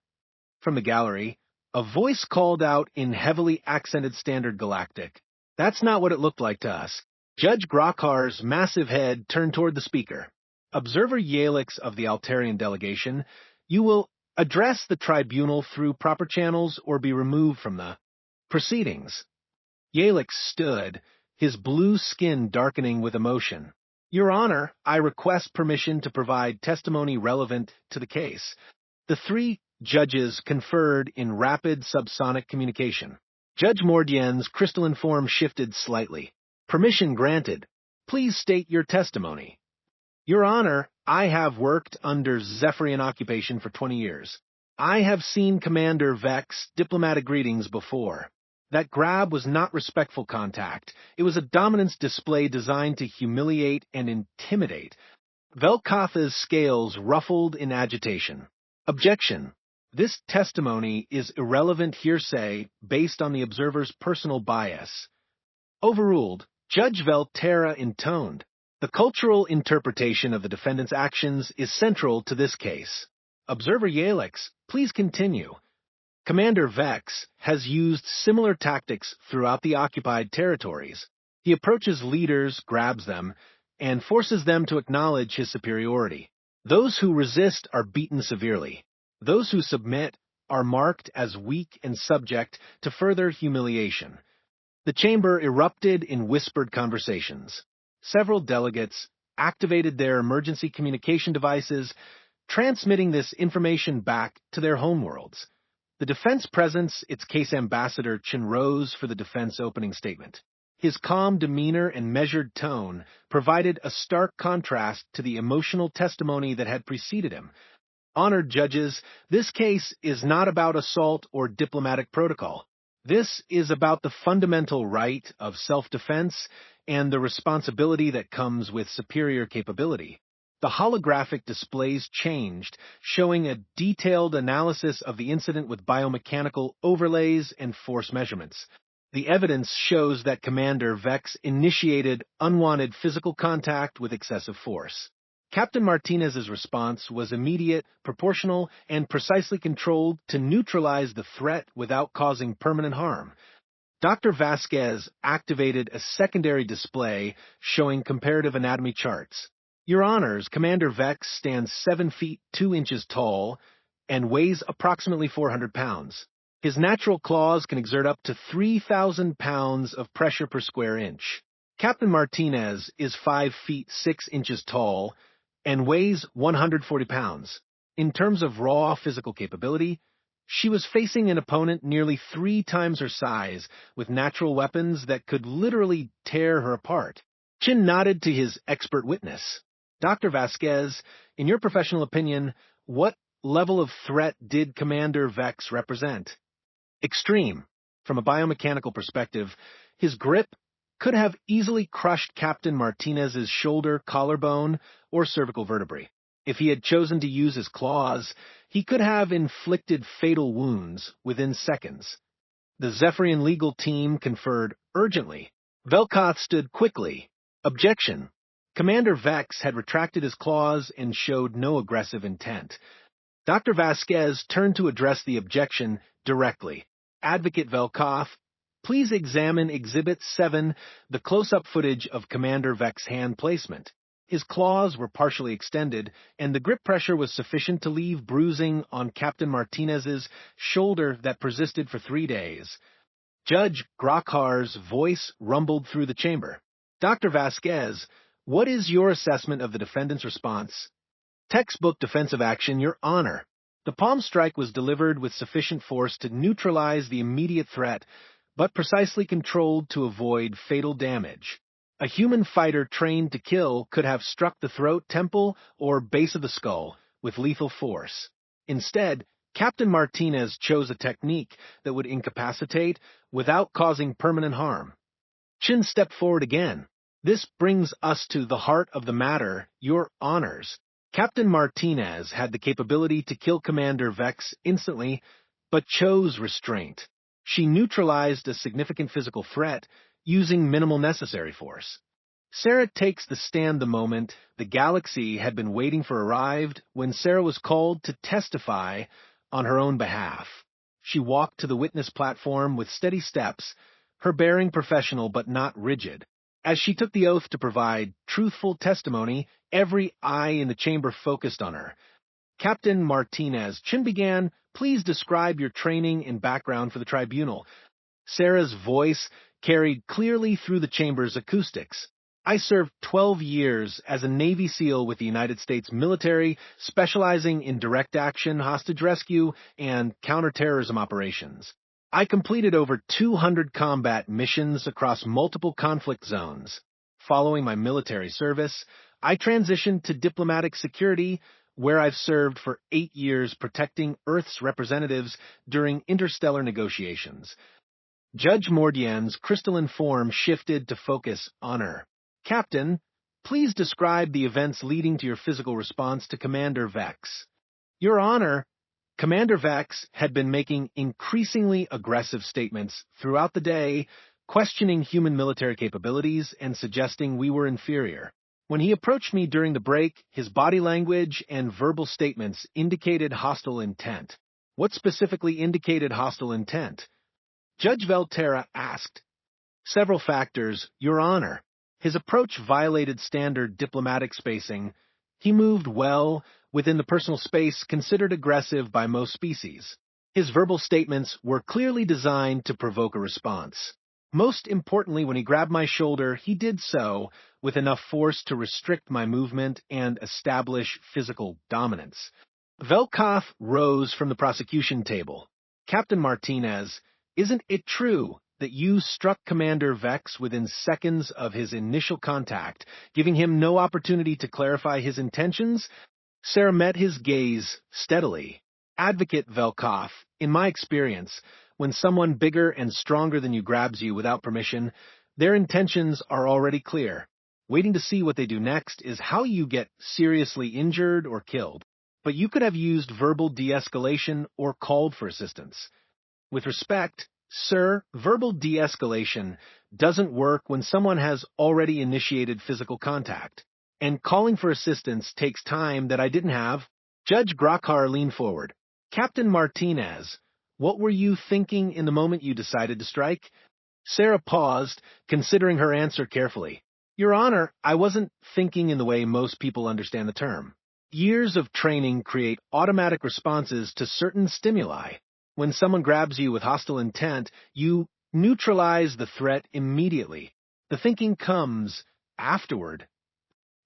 From the gallery, a voice called out in heavily accented Standard Galactic. That's not what it looked like to us. Judge Grokhar's massive head turned toward the speaker. Observer Yalix of the Altarian delegation, you will address the tribunal through proper channels or be removed from the proceedings. Yalix stood, his blue skin darkening with emotion. Your Honor, I request permission to provide testimony relevant to the case. The three judges conferred in rapid subsonic communication. Judge Mordien's crystalline form shifted slightly. Permission granted. Please state your testimony. Your Honor, I have worked under Zephyrian occupation for 20 years. I have seen Commander Vex diplomatic greetings before. That grab was not respectful contact. It was a dominance display designed to humiliate and intimidate. Velkoff's scales ruffled in agitation. Objection. This testimony is irrelevant hearsay based on the observer's personal bias. Overruled. Judge Velterra intoned. The cultural interpretation of the defendant's actions is central to this case. Observer Yalix, please continue. Commander Vex has used similar tactics throughout the occupied territories. He approaches leaders, grabs them, and forces them to acknowledge his superiority. Those who resist are beaten severely. Those who submit are marked as weak and subject to further humiliation. The chamber erupted in whispered conversations. Several delegates activated their emergency communication devices, transmitting this information back to their homeworlds. The defense presents its case ambassador Chin rose for the defense opening statement. His calm demeanor and measured tone provided a stark contrast to the emotional testimony that had preceded him. Honored judges, this case is not about assault or diplomatic protocol. This is about the fundamental right of self-defense and the responsibility that comes with superior capability. The holographic displays changed, showing a detailed analysis of the incident with biomechanical overlays and force measurements. The evidence shows that Commander Vex initiated unwanted physical contact with excessive force. Captain Martinez's response was immediate, proportional, and precisely controlled to neutralize the threat without causing permanent harm. Dr. Vasquez activated a secondary display showing comparative anatomy charts. Your Honors, Commander Vex stands 7 feet 2 inches tall and weighs approximately 400 pounds. His natural claws can exert up to 3,000 pounds of pressure per square inch. Captain Martinez is 5 feet 6 inches tall and weighs 140 pounds. In terms of raw physical capability, she was facing an opponent nearly 3 times her size, with natural weapons that could literally tear her apart. Chin nodded to his expert witness. Dr. Vasquez, in your professional opinion, what level of threat did Commander Vex represent? Extreme. From a biomechanical perspective, his grip could have easily crushed Captain Martinez's shoulder, collarbone, or cervical vertebrae. If he had chosen to use his claws, he could have inflicted fatal wounds within seconds. The Zephyrian legal team conferred urgently. Velkoth stood quickly. Objection. Commander Vex had retracted his claws and showed no aggressive intent. Dr. Vasquez turned to address the objection directly. Advocate Velkoth, please examine Exhibit 7, the close-up footage of Commander Vex's hand placement. His claws were partially extended, and the grip pressure was sufficient to leave bruising on Captain Martinez's shoulder that persisted for 3 days. Judge Grokhar's voice rumbled through the chamber. Dr. Vasquez, what is your assessment of the defendant's response? Textbook defensive action, Your Honor. The palm strike was delivered with sufficient force to neutralize the immediate threat, but precisely controlled to avoid fatal damage. A human fighter trained to kill could have struck the throat, temple, or base of the skull with lethal force. Instead, Captain Martinez chose a technique that would incapacitate without causing permanent harm. Chin stepped forward again. This brings us to the heart of the matter, Your Honors. Captain Martinez had the capability to kill Commander Vex instantly, but chose restraint. She neutralized a significant physical threat using minimal necessary force. Sarah takes the stand the moment the galaxy had been waiting for arrived when Sarah was called to testify on her own behalf. She walked to the witness platform with steady steps, her bearing professional but not rigid. As she took the oath to provide truthful testimony, every eye in the chamber focused on her. Captain Martinez, Chin began, please describe your training and background for the tribunal. Sarah's voice carried clearly through the chamber's acoustics. I served 12 years as a Navy SEAL with the United States military, specializing in direct action, hostage rescue, and counterterrorism operations. I completed over 200 combat missions across multiple conflict zones. Following my military service, I transitioned to diplomatic security, where I've served for 8 years protecting Earth's representatives during interstellar negotiations. Judge Mordien's crystalline form shifted to focus on her. Captain, please describe the events leading to your physical response to Commander Vex. Your Honor, Commander Vex had been making increasingly aggressive statements throughout the day, questioning human military capabilities and suggesting we were inferior. When he approached me during the break, his body language and verbal statements indicated hostile intent. What specifically indicated hostile intent? Judge Velterra asked. Several factors, Your Honor. His approach violated standard diplomatic spacing. He moved well within the personal space considered aggressive by most species. His verbal statements were clearly designed to provoke a response. Most importantly, when he grabbed my shoulder, he did so with enough force to restrict my movement and establish physical dominance. Velkoth rose from the prosecution table. Captain Martinez, isn't it true that you struck Commander Vex within seconds of his initial contact, giving him no opportunity to clarify his intentions? Sarah met his gaze steadily. Advocate Velkoth, in my experience, when someone bigger and stronger than you grabs you without permission, their intentions are already clear. Waiting to see what they do next is how you get seriously injured or killed. But you could have used verbal de-escalation or called for assistance. With respect, sir, verbal de-escalation doesn't work when someone has already initiated physical contact, and calling for assistance takes time that I didn't have. Judge Grokhar leaned forward. Captain Martinez, what were you thinking in the moment you decided to strike? Sarah paused, considering her answer carefully. Your Honor, I wasn't thinking in the way most people understand the term. Years of training create automatic responses to certain stimuli. When someone grabs you with hostile intent, you neutralize the threat immediately. The thinking comes afterward.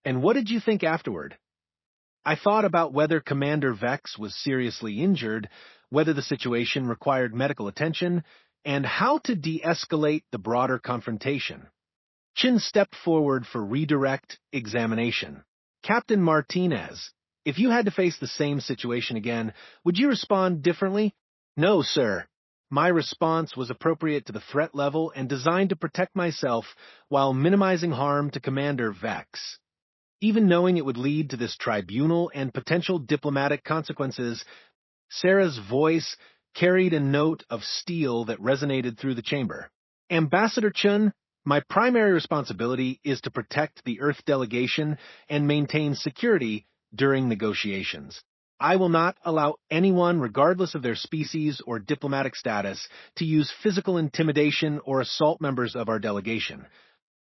And what did you think afterward? I thought about whether Commander Vex was seriously injured, whether the situation required medical attention, and how to de-escalate the broader confrontation. Chin stepped forward for redirect examination. Captain Martinez, if you had to face the same situation again, would you respond differently? No, sir. My response was appropriate to the threat level and designed to protect myself while minimizing harm to Commander Vex. Even knowing it would lead to this tribunal and potential diplomatic consequences, Sarah's voice carried a note of steel that resonated through the chamber. Ambassador Chun, my primary responsibility is to protect the Earth delegation and maintain security during negotiations. I will not allow anyone, regardless of their species or diplomatic status, to use physical intimidation or assault members of our delegation.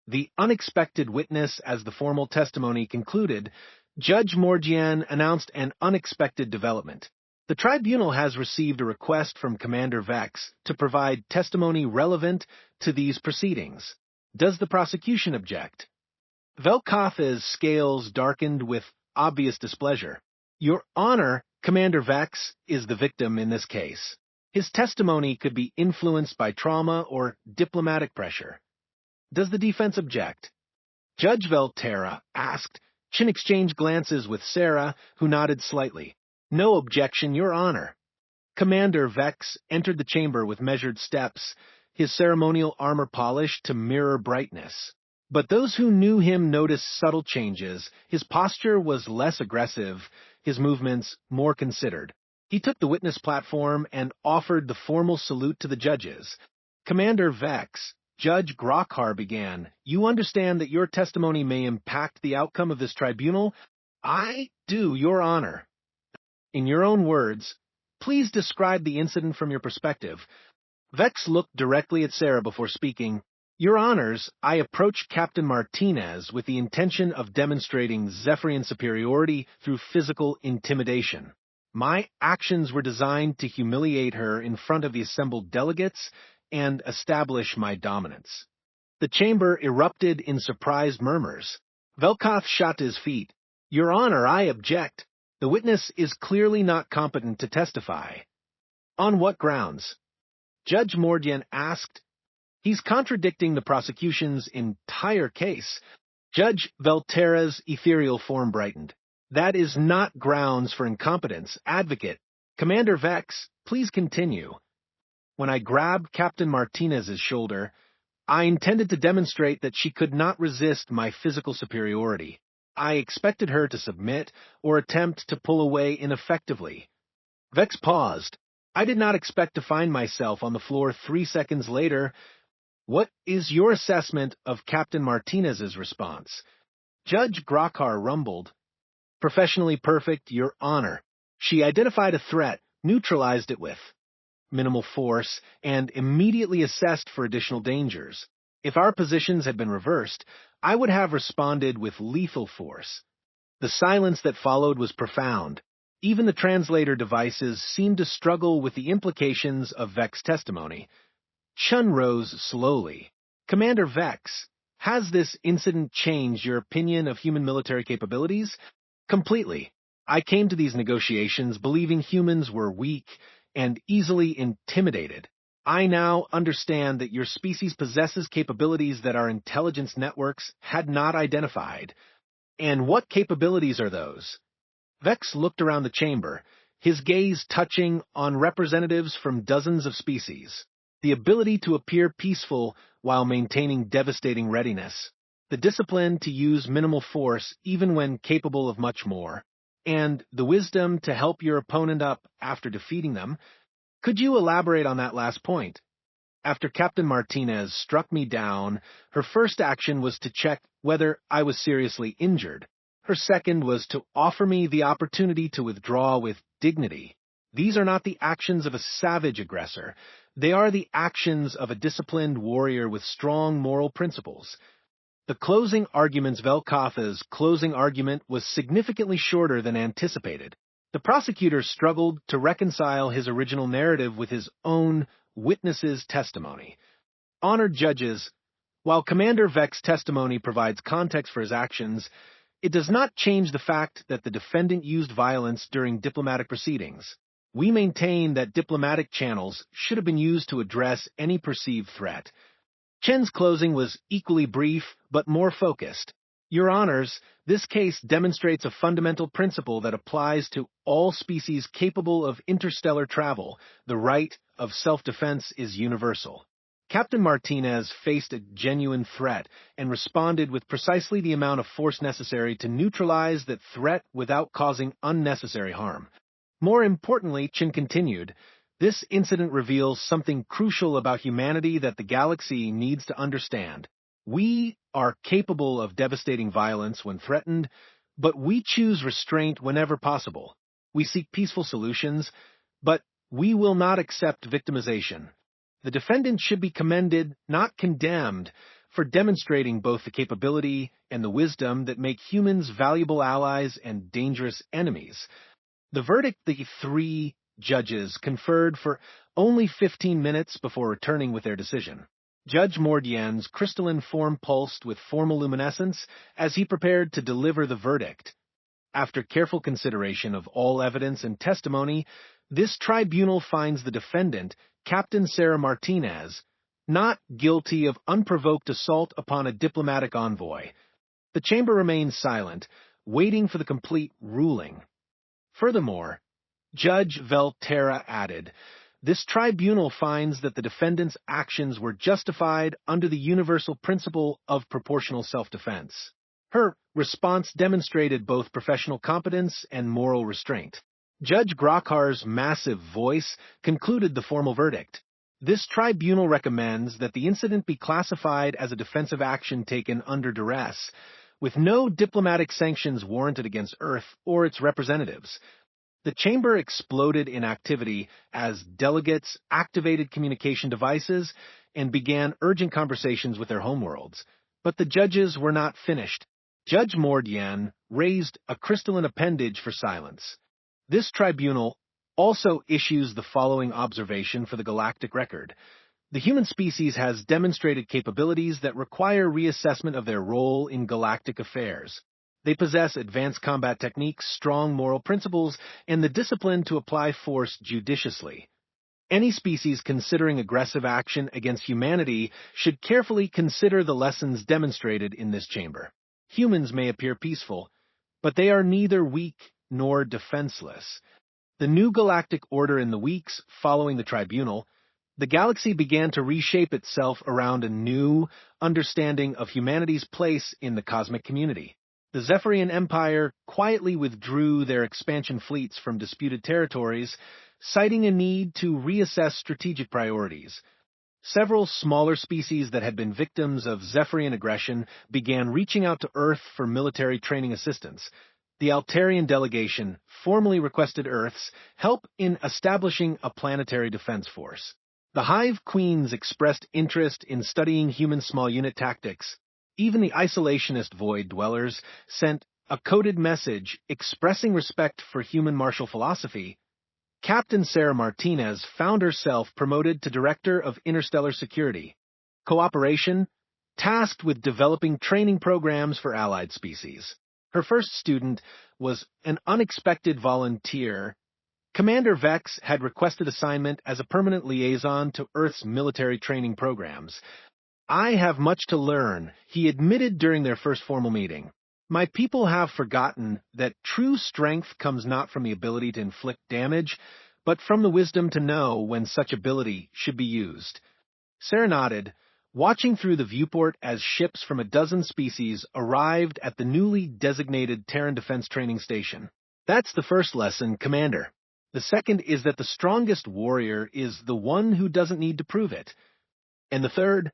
The unexpected witness, as the formal testimony concluded, Judge Morgian announced an unexpected development. The tribunal has received a request from Commander Vex to provide testimony relevant to these proceedings. Does the prosecution object? Velkatha's scales darkened with obvious displeasure. Your Honor, Commander Vex is the victim in this case. His testimony could be influenced by trauma or diplomatic pressure. Does the defense object? Judge Velterra asked. Chin exchanged glances with Sarah, who nodded slightly. No objection, Your Honor. Commander Vex entered the chamber with measured steps, his ceremonial armor polished to mirror brightness. But those who knew him noticed subtle changes. His posture was less aggressive, his movements more considered. He took the witness platform and offered the formal salute to the judges. Commander Vex, Judge Grokhar began. You understand that your testimony may impact the outcome of this tribunal? I do, Your Honor. In your own words, please describe the incident from your perspective. Vex looked directly at Sarah before speaking. Your Honors, I approached Captain Martinez with the intention of demonstrating Zephyrian superiority through physical intimidation. My actions were designed to humiliate her in front of the assembled delegates and establish my dominance. The chamber erupted in surprised murmurs. Velkoth shot to his feet. Your Honor, I object. The witness is clearly not competent to testify. On what grounds? Judge Mordian asked. He's contradicting the prosecution's entire case. Judge Velterra's ethereal form brightened. That is not grounds for incompetence, Advocate. Commander Vex, please continue. When I grabbed Captain Martinez's shoulder, I intended to demonstrate that she could not resist my physical superiority. I expected her to submit or attempt to pull away ineffectively. Vex paused. I did not expect to find myself on the floor 3 seconds later. What is your assessment of Captain Martinez's response? Judge Grokhar rumbled. Professionally perfect, Your Honor. She identified a threat, neutralized it with minimal force, and immediately assessed for additional dangers. If our positions had been reversed, I would have responded with lethal force. The silence that followed was profound. Even the translator devices seemed to struggle with the implications of Vex's testimony. Chun rose slowly. Commander Vex, has this incident changed your opinion of human military capabilities? Completely. I came to these negotiations believing humans were weak and easily intimidated. I now understand that your species possesses capabilities that our intelligence networks had not identified. And what capabilities are those? Vex looked around the chamber, his gaze touching on representatives from dozens of species. The ability to appear peaceful while maintaining devastating readiness. The discipline to use minimal force even when capable of much more. And the wisdom to help your opponent up after defeating them. Could you elaborate on that last point? After Captain Martinez struck me down, her first action was to check whether I was seriously injured. Her second was to offer me the opportunity to withdraw with dignity. These are not the actions of a savage aggressor. They are the actions of a disciplined warrior with strong moral principles. The closing argument's Velkaffa's closing argument was significantly shorter than anticipated. The prosecutor struggled to reconcile his original narrative with his own witness's testimony. Honored judges, while Commander Vek's testimony provides context for his actions, it does not change the fact that the defendant used violence during diplomatic proceedings. We maintain that diplomatic channels should have been used to address any perceived threat. Chen's closing was equally brief, but more focused. Your Honors, this case demonstrates a fundamental principle that applies to all species capable of interstellar travel. The right of self-defense is universal. Captain Martinez faced a genuine threat and responded with precisely the amount of force necessary to neutralize that threat without causing unnecessary harm. More importantly, Chen continued, this incident reveals something crucial about humanity that the galaxy needs to understand. We are capable of devastating violence when threatened, but we choose restraint whenever possible. We seek peaceful solutions, but we will not accept victimization. The defendant should be commended, not condemned, for demonstrating both the capability and the wisdom that make humans valuable allies and dangerous enemies. The verdict the three judges conferred for only 15 minutes before returning with their decision. Judge Mordien's crystalline form pulsed with formal luminescence as he prepared to deliver the verdict. After careful consideration of all evidence and testimony, this tribunal finds the defendant, Captain Sarah Martinez, not guilty of unprovoked assault upon a diplomatic envoy. The chamber remains silent, waiting for the complete ruling. Furthermore, Judge Velterra added, this tribunal finds that the defendant's actions were justified under the universal principle of proportional self-defense. Her response demonstrated both professional competence and moral restraint. Judge Grokhar's massive voice concluded the formal verdict. This tribunal recommends that the incident be classified as a defensive action taken under duress, with no diplomatic sanctions warranted against Earth or its representatives. The chamber exploded in activity as delegates activated communication devices and began urgent conversations with their homeworlds. But the judges were not finished. Judge Mordien raised a crystalline appendage for silence. This tribunal also issues the following observation for the galactic record. The human species has demonstrated capabilities that require reassessment of their role in galactic affairs. They possess advanced combat techniques, strong moral principles, and the discipline to apply force judiciously. Any species considering aggressive action against humanity should carefully consider the lessons demonstrated in this chamber. Humans may appear peaceful, but they are neither weak nor defenseless. The new galactic order in the weeks following the tribunal, the galaxy began to reshape itself around a new understanding of humanity's place in the cosmic community. The Zephyrian Empire quietly withdrew their expansion fleets from disputed territories, citing a need to reassess strategic priorities. Several smaller species that had been victims of Zephyrian aggression began reaching out to Earth for military training assistance. The Altarian delegation formally requested Earth's help in establishing a planetary defense force. The Hive Queens expressed interest in studying human small unit tactics. Even the isolationist void dwellers sent a coded message expressing respect for human martial philosophy. Captain Sarah Martinez found herself promoted to Director of Interstellar Security. Cooperation, tasked with developing training programs for allied species. Her first student was an unexpected volunteer. Commander Vex had requested assignment as a permanent liaison to Earth's military training programs. I have much to learn, he admitted during their first formal meeting. My people have forgotten that true strength comes not from the ability to inflict damage, but from the wisdom to know when such ability should be used. Sarah nodded, watching through the viewport as ships from a dozen species arrived at the newly designated Terran Defense Training Station. That's the first lesson, Commander. The second is that the strongest warrior is the one who doesn't need to prove it. And the third?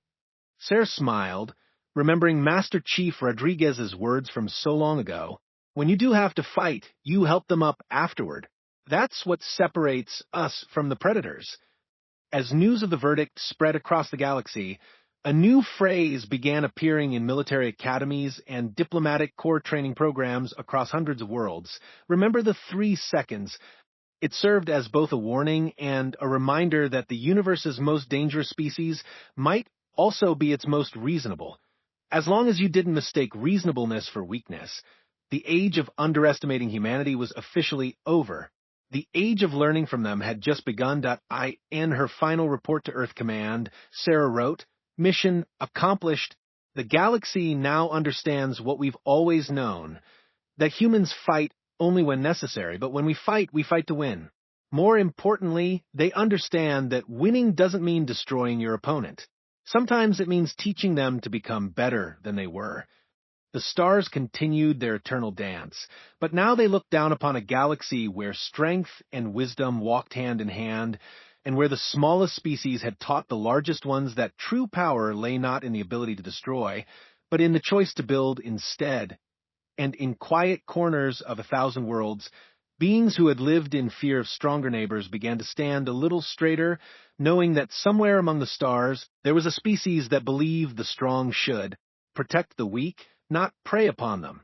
Sarah smiled, remembering Master Chief Rodriguez's words from so long ago. When you do have to fight, you help them up afterward. That's what separates us from the predators. As news of the verdict spread across the galaxy, a new phrase began appearing in military academies and diplomatic corps training programs across hundreds of worlds. Remember the 3 seconds. It served as both a warning and a reminder that the universe's most dangerous species might also be its most reasonable. As long as you didn't mistake reasonableness for weakness, the age of underestimating humanity was officially over. The age of learning from them had just begun. In her final report to Earth Command, Sarah wrote, "Mission accomplished. The galaxy now understands what we've always known, that humans fight only when necessary, but when we fight to win. More importantly, they understand that winning doesn't mean destroying your opponent. Sometimes it means teaching them to become better than they were." The stars continued their eternal dance, but now they looked down upon a galaxy where strength and wisdom walked hand in hand, and where the smallest species had taught the largest ones that true power lay not in the ability to destroy, but in the choice to build instead. And in quiet corners of 1,000 worlds, beings who had lived in fear of stronger neighbors began to stand a little straighter, knowing that somewhere among the stars there was a species that believed the strong should protect the weak, not prey upon them.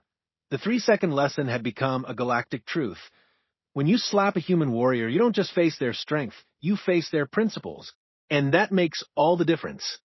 The 3-second lesson had become a galactic truth. When you slap a human warrior, you don't just face their strength, you face their principles. And that makes all the difference.